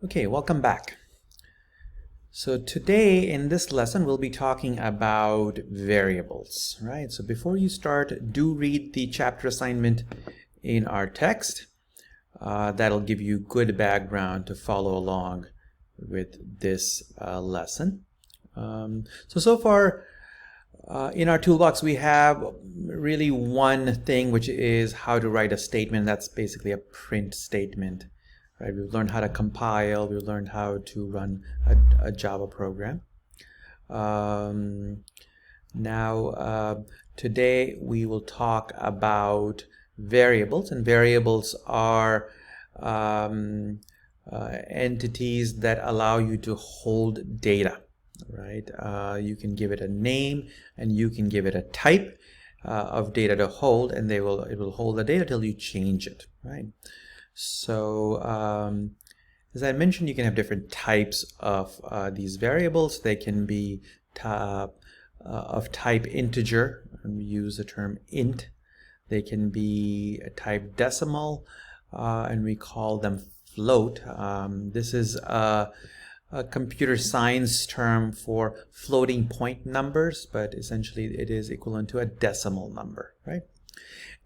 Okay, welcome back. So today in this lesson we'll be talking about variables, right? So before you start, do read the chapter assignment in our text. That'll give you good background to follow along with this lesson. So far in our toolbox we have really one thing, which is how to write a statement. That's basically a print statement. Right, we've learned how to compile, we've learned how to run a Java program. Today we will talk about variables, and variables are entities that allow you to hold data, right? You can give it a name and you can give it a type of data to hold, and it will hold the data till you change it, right? So as I mentioned, you can have different types of these variables. They can be of type integer, and we use the term int. They can be a type decimal, and we call them float. This is a computer science term for floating point numbers, but essentially it is equivalent to a decimal number, right?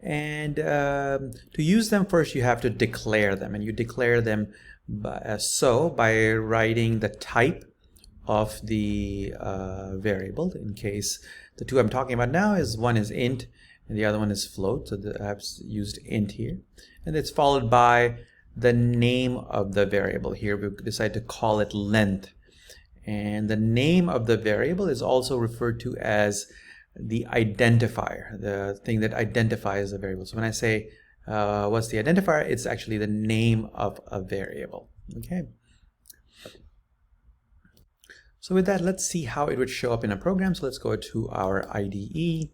And to use them, first you have to declare them, and you declare them by writing the type of the variable. In case the two I'm talking about now is one is int and the other one is float, so I've used int here, and it's followed by the name of the variable. Here we decide to call it length, and the name of the variable is also referred to as the identifier, the thing that identifies the variable. So when I say what's the identifier, it's actually the name of a variable. Okay. So with that, let's see how it would show up in a program. So let's go to our IDE.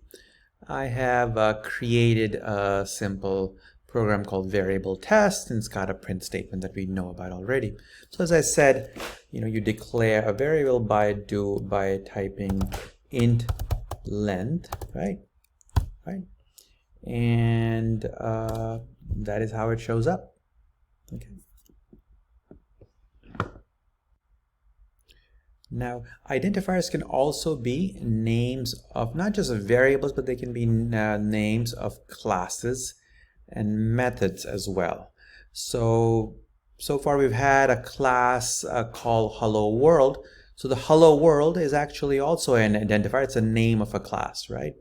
I have created a simple program called variable test, and it's got a print statement that we know about already. So as I said, you declare a variable by typing int length, right? And that is how it shows up. Okay. Now, identifiers can also be names of not just variables, but they can be names of classes and methods as well. So far we've had a class called Hello World. So the hello world is actually also an identifier. It's a name of a class, right?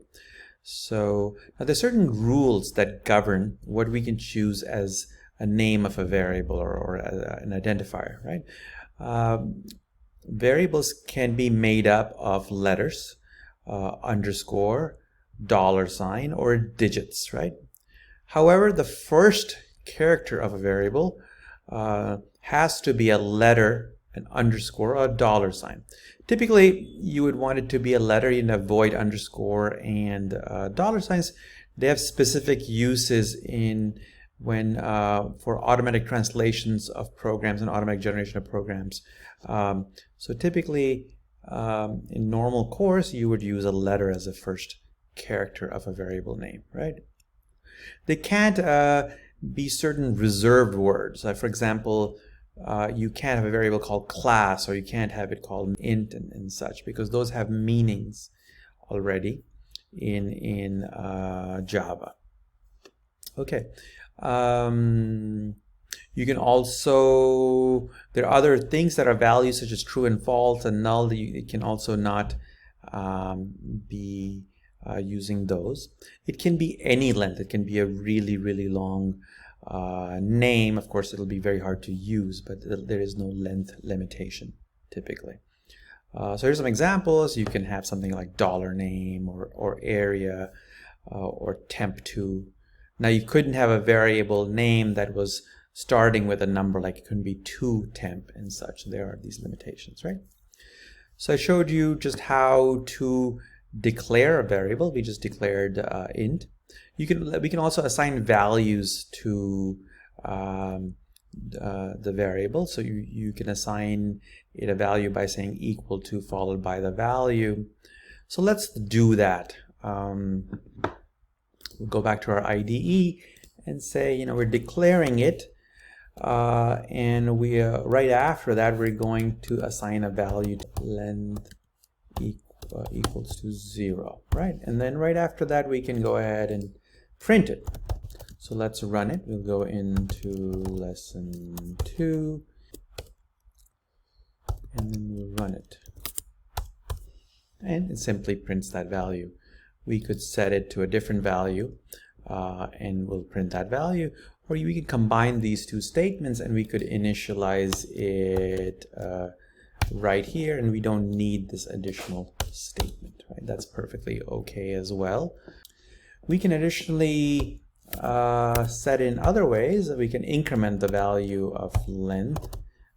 So now there's certain rules that govern what we can choose as a name of a variable or an identifier, right? Variables can be made up of letters, underscore, $sign, or digits, right? However, the first character of a variable has to be a letter, an underscore, or a $sign. Typically, you would want it to be a letter. You'd avoid underscore and $signs. They have specific uses for automatic translations of programs and automatic generation of programs. So typically, in normal course, you would use a letter as the first character of a variable name, right? They can't be certain reserved words. For example, you can't have a variable called class, or you can't have it called int and such, because those have meanings already in Java. Okay. You can also, there are other things that are values such as true and false and null. It can also not be using those. It can be any length. It can be a really, really long name. Of course, it'll be very hard to use, but there is no length limitation typically. So here's some examples. You can have something like $name or area or temp2. Now you couldn't have a variable name that was starting with a number, like it couldn't be toTemp and such. There are these limitations, right? So I showed you just how to declare a variable. We just declared int. We can also assign values to the variable. So you can assign it a value by saying equal to followed by the value. So let's do that. We'll go back to our IDE and say, we're declaring it. and we right after that we're going to assign a value to length equals to 0, right? And then right after that we can go ahead and print it. So let's run it. We'll go into lesson 2 and then we'll run it, and it simply prints that value. We could set it to a different value and we'll print that value, or we can combine these two statements and we could initialize it right here, and we don't need this additional statement, right? That's perfectly okay as well. We can additionally set in other ways. We can increment the value of length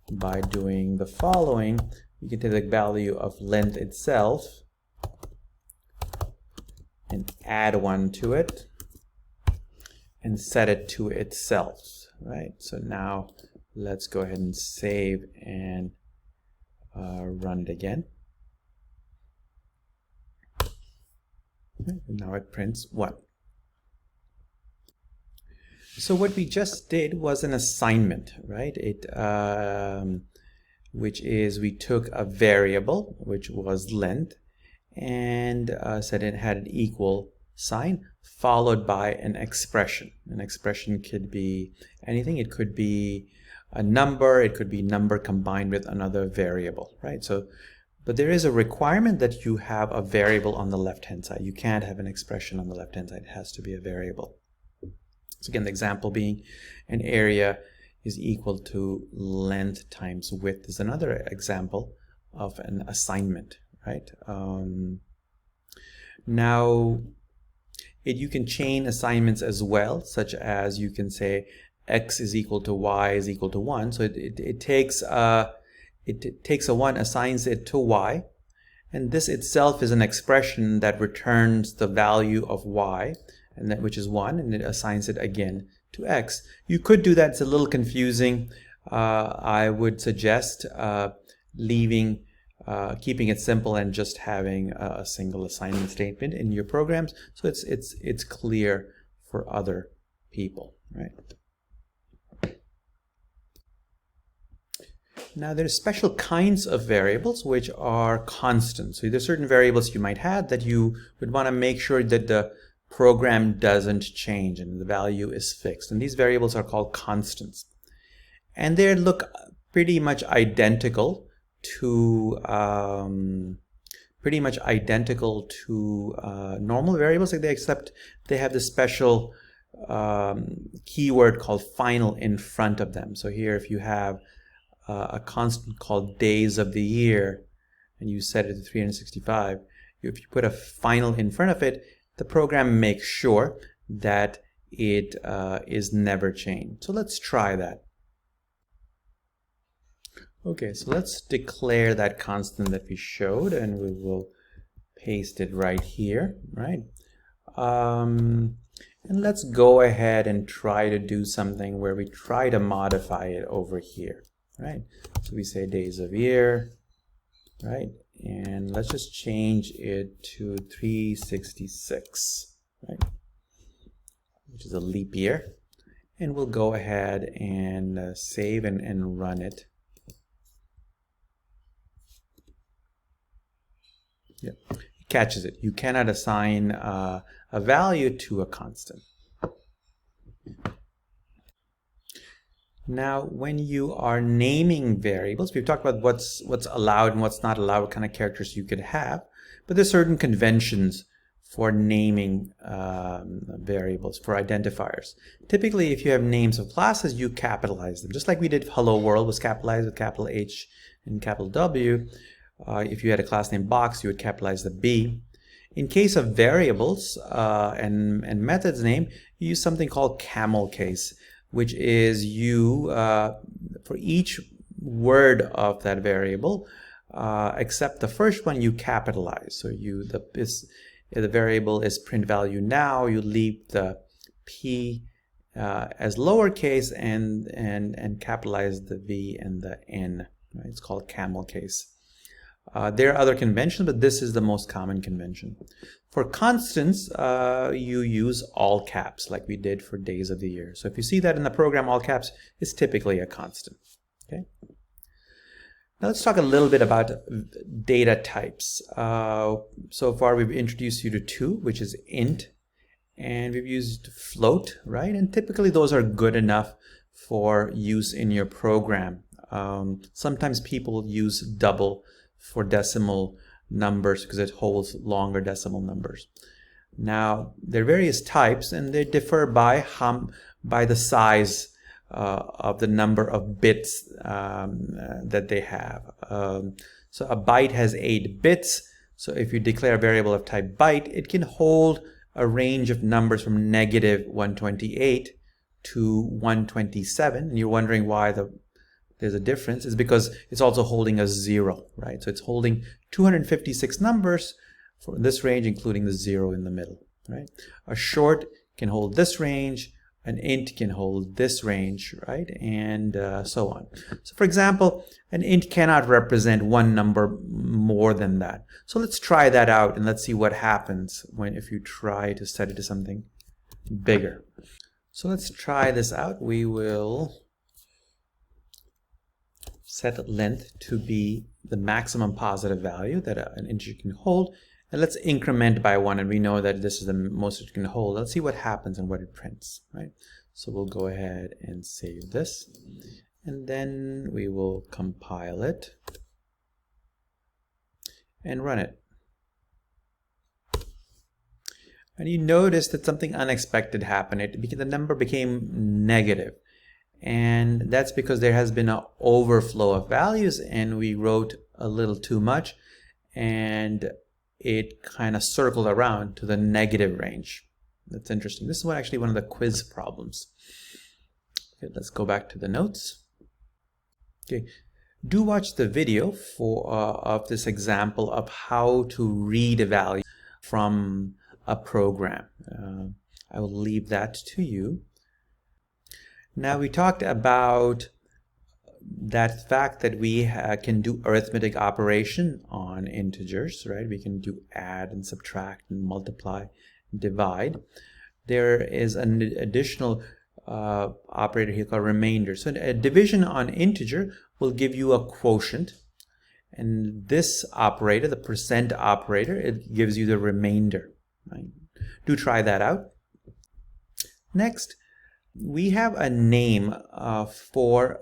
by doing the following. We can take the value of length itself and add 1 to it and set it to itself, right? So now let's go ahead and save and run it again. And now it prints 1. So what we just did was an assignment, right? Which is we took a variable, which was length, and said it had an equal sign followed by an expression. An expression could be anything. It could be a number, it could be number combined with another variable, right? So, but there is a requirement that you have a variable on the left-hand side. You can't have an expression on the left-hand side. It has to be a variable. So again, the example being an area is equal to length times width is another example of an assignment, right? Now, you can chain assignments as well, such as you can say x is equal to y is equal to 1. So it takes a 1, assigns it to y, and this itself is an expression that returns the value of y, and that which is 1, and it assigns it again to x. You could do that. It's a little confusing. I would suggest keeping it simple and just having a single assignment statement in your programs, so it's clear for other people, right? Now there's special kinds of variables which are constants. So there's certain variables you might have that you would want to make sure that the program doesn't change and the value is fixed, and these variables are called constants, and they look pretty much identical to normal variables, except they have this special keyword called final in front of them. So here, if you have a constant called days of the year and you set it to 365, if you put a final in front of it, the program makes sure that it is never changed. So let's try that. Okay, so let's declare that constant that we showed, and we will paste it right here, right? And let's go ahead and try to do something where we try to modify it over here, right? So we say days of year, right? And let's just change it to 366, right? Which is a leap year. And we'll go ahead and save and run it. Yeah, it catches it. You cannot assign a value to a constant. Now, when you are naming variables, we've talked about what's allowed and what's not allowed, what kind of characters you could have, but there's certain conventions for naming variables, for identifiers. Typically, if you have names of classes, you capitalize them, just like we did. Hello World was capitalized with capital H and capital W. If you had a class named Box, you would capitalize the B. In case of variables and methods name, you use something called camel case, which is you, for each word of that variable, except the first one, you capitalize. So the variable is print value now, you leave the P as lowercase and capitalize the V and the N. Right? It's called camel case. There are other conventions, but this is the most common convention. For constants, you use all caps like we did for days of the year. So if you see that in the program, all caps is typically a constant. Okay. Now let's talk a little bit about data types. So far we've introduced you to two, which is int, and we've used float, right? And typically those are good enough for use in your program. Sometimes people use double for decimal numbers because it holds longer decimal numbers. Now there are various types, and they differ by the size of the number of bits that they have. So a byte has 8 bits. So if you declare a variable of type byte, it can hold a range of numbers from -128 to 127. And you're wondering why there's a difference. Is because it's also holding a 0, right? So it's holding 256 numbers for this range, including the 0 in the middle, right? A short can hold this range, an int can hold this range, right? And so on. So for example, an int cannot represent one number more than that. So let's try that out and let's see what happens if you try to set it to something bigger. So let's try this out. We will set length to be the maximum positive value that an integer can hold, and let's increment by 1, and we know that this is the most it can hold. Let's see what happens and what it prints, right? So we'll go ahead and save this, and then we will compile it and run it. And you notice that something unexpected happened. The number became negative. And that's because there has been an overflow of values and we wrote a little too much and it kind of circled around to the negative range. That's interesting. This is actually one of the quiz problems. Okay, let's go back to the notes. Okay, do watch the video of this example of how to read a value from a program. I will leave that to you. Now we talked about that fact that we can do arithmetic operation on integers, right? We can do add and subtract and multiply, and divide. There is an additional operator here called remainder. So a division on integer will give you a quotient, and this operator, the percent operator, it gives you the remainder, right? Do try that out. Next, we have a name for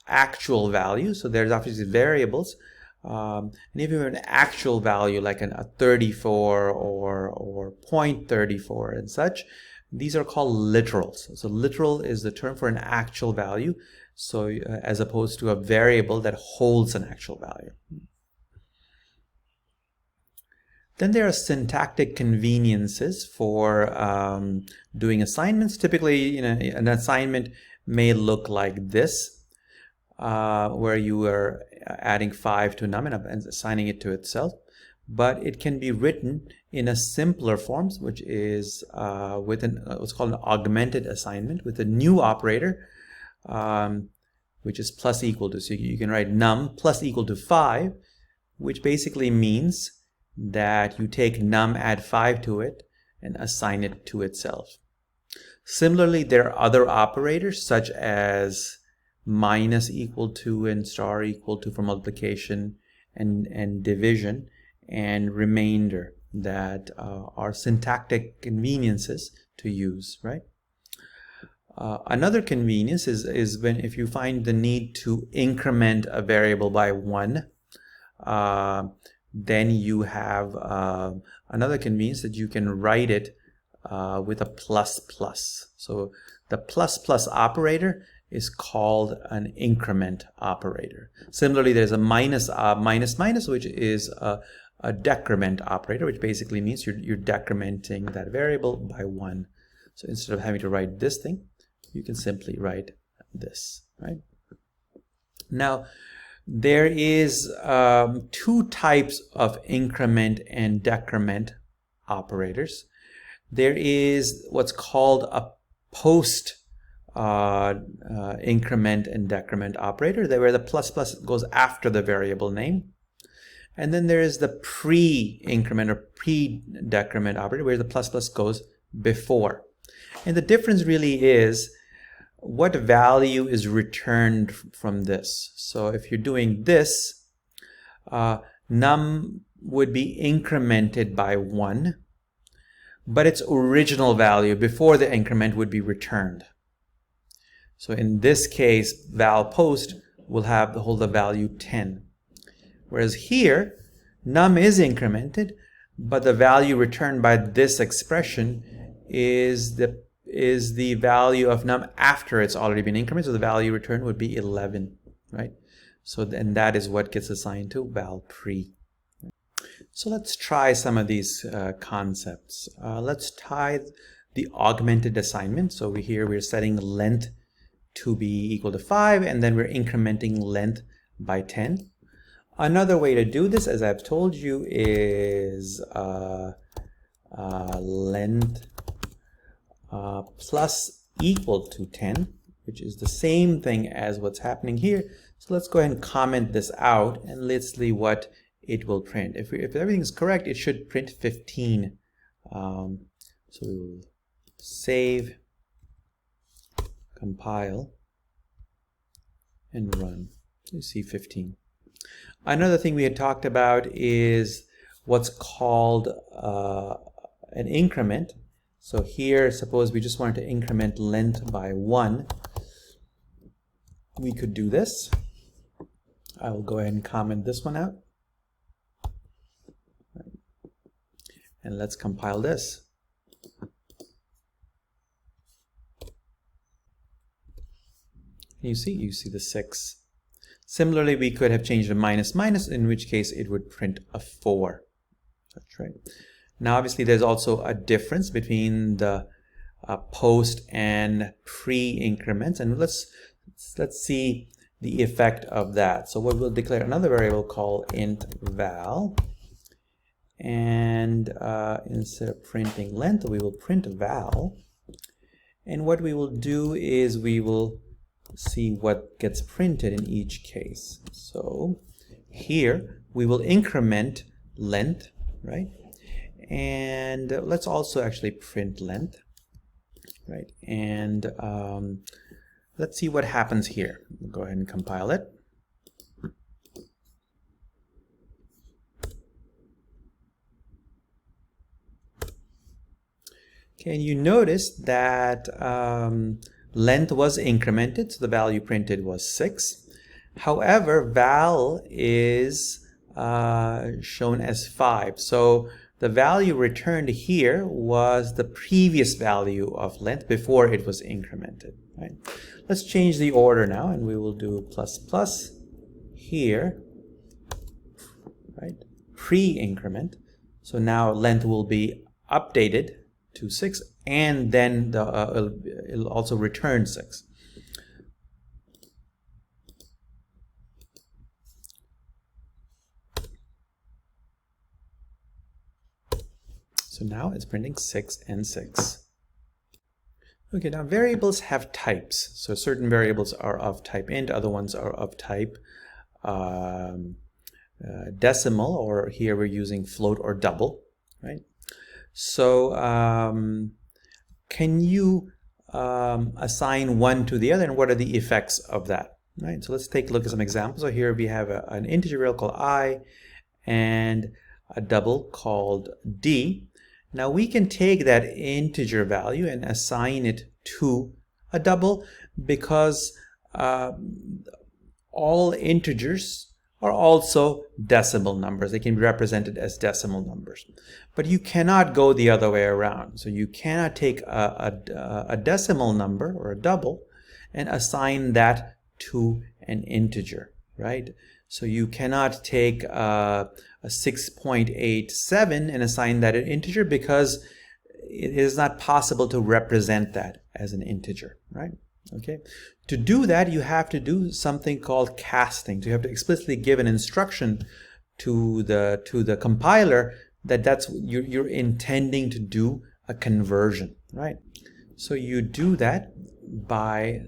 actual value. So there's obviously variables, and if you have an actual value like a 34 or 0.34 and such, these are called literals. So literal is the term for an actual value, so as opposed to a variable that holds an actual value. Then there are syntactic conveniences for doing assignments. Typically, an assignment may look like this, where you are adding 5 to num and assigning it to itself. But it can be written in a simpler form, which is with what's called an augmented assignment with a new operator, which is plus equal to. So you can write num plus equal to 5, which basically means that you take num, add 5 to it, and assign it to itself. Similarly, there are other operators such as minus equal to and star equal to for multiplication and division, and remainder that are syntactic conveniences to use, right? Another convenience is if you find the need to increment a variable by 1, then you have another convenience that you can write it with a plus plus. So the plus plus operator is called an increment operator. Similarly, there's a minus minus, which is a decrement operator, which basically means you're decrementing that variable by 1. So instead of having to write this thing, you can simply write this, right? Now, there is 2 types of increment and decrement operators. There is what's called a post increment and decrement operator, where the plus plus goes after the variable name. And then there is the pre-increment or pre-decrement operator where the plus plus goes before. And the difference really is what value is returned from this. So if you're doing this, num would be incremented by 1, but its original value before the increment would be returned. So in this case, val post will hold the value 10. Whereas here, num is incremented, but the value returned by this expression is the value of num after it's already been incremented. So the value returned would be 11, right? So then that is what gets assigned to val pre. So let's try some of these concepts. Let's try the augmented assignment. So we're setting length to be equal to 5, and then we're incrementing length by 10. Another way to do this, as I've told you, is length plus equal to 10, which is the same thing as what's happening here. So let's go ahead and comment this out, and let's see what it will print. If everything's correct, it should print 15. So we will save, compile, and run. You see 15. Another thing we had talked about is what's called an increment. So here, suppose we just wanted to increment length by 1. We could do this. I will go ahead and comment this one out. And let's compile this. You see the 6. Similarly, we could have changed a minus minus, in which case it would print a 4. That's right. Now, obviously, there's also a difference between the post and pre-increments, and let's see the effect of that. So what we'll declare another variable called int val, and instead of printing length, we will print val. And what we will do is we will see what gets printed in each case. So here we will increment length, right? And let's also actually print length, right? And let's see what happens here. We'll go ahead and compile it. Okay, and you notice that length was incremented, so the value printed was 6. However, val is shown as 5. So the value returned here was the previous value of length before it was incremented. Right? Let's change the order now, and we will do plus plus here, right? Pre-increment. So now length will be updated to 6, and then it'll also return 6. So now it's printing 6 and 6. Okay, now variables have types. So certain variables are of type int, other ones are of type decimal, or here we're using float or double, right? So can you assign one to the other, and what are the effects of that? Right. So let's take a look at some examples. So here we have an integer variable called I and a double called D. Now we can take that integer value and assign it to a double, because all integers are also decimal numbers. They can be represented as decimal numbers. But you cannot go the other way around. So you cannot take a decimal number or a double and assign that to an integer, right? So you cannot take a 6.87 and assign that an integer, because it is not possible to represent that as an integer, right? Okay. To do that, you have to do something called casting. So you have to explicitly give an instruction to the compiler that you're intending to do a conversion, right? So you do that by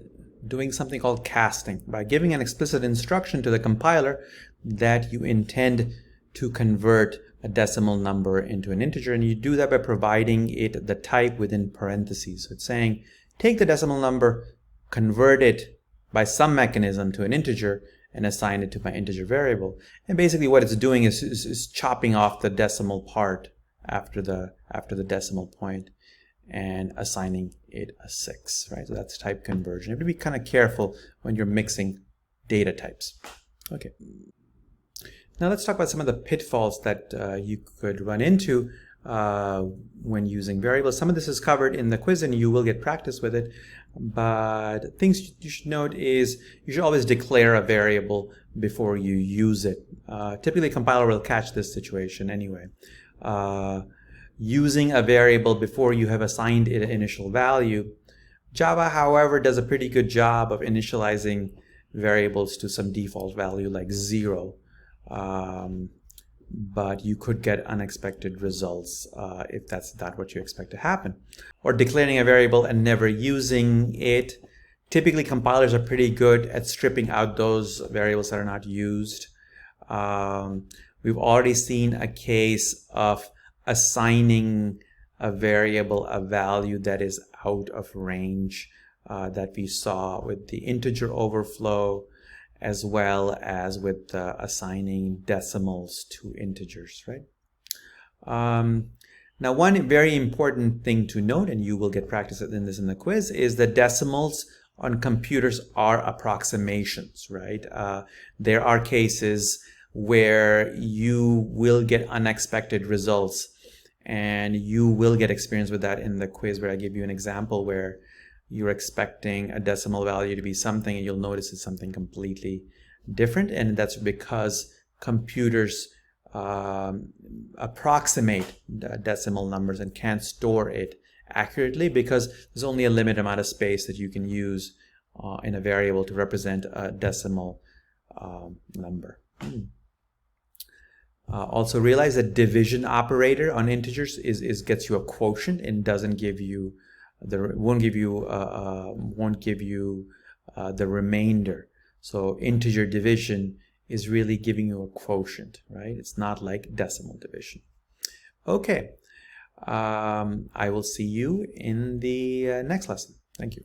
doing something called casting, by giving an explicit instruction to the compiler that you intend to convert a decimal number into an integer, and you do that by providing it the type within parentheses. So it's saying, take the decimal number, convert it by some mechanism to an integer, and assign it to my integer variable. And basically what it's doing is chopping off the decimal part after the decimal point and assigning it a 6, right? So that's type conversion. You have to be kind of careful when you're mixing data types. Okay. Now let's talk about some of the pitfalls that you could run into when using variables. Some of this is covered in the quiz and you will get practice with it, but things you should note is you should always declare a variable before you use it. Typically a compiler will catch this situation anyway. Using a variable before you have assigned it an initial value. Java, however, does a pretty good job of initializing variables to some default value like 0. But you could get unexpected results if that's not what you expect to happen. Or declaring a variable and never using it. Typically compilers are pretty good at stripping out those variables that are not used. We've already seen a case of assigning a variable a value that is out of range that we saw with the integer overflow, as well as with assigning decimals to integers, right? Now, one very important thing to note, and you will get practice in this in the quiz, is that decimals on computers are approximations, right? There are cases where you will get unexpected results, and you will get experience with that in the quiz, where I give you an example where you're expecting a decimal value to be something and you'll notice it's something completely different, and that's because computers approximate decimal numbers and can't store it accurately because there's only a limited amount of space that you can use in a variable to represent a decimal number. Also realize that division operator on integers gets you a quotient and doesn't give you won't give you the remainder. So integer division is really giving you a quotient, right? It's not like decimal division. Okay, I will see you in the next lesson. Thank you.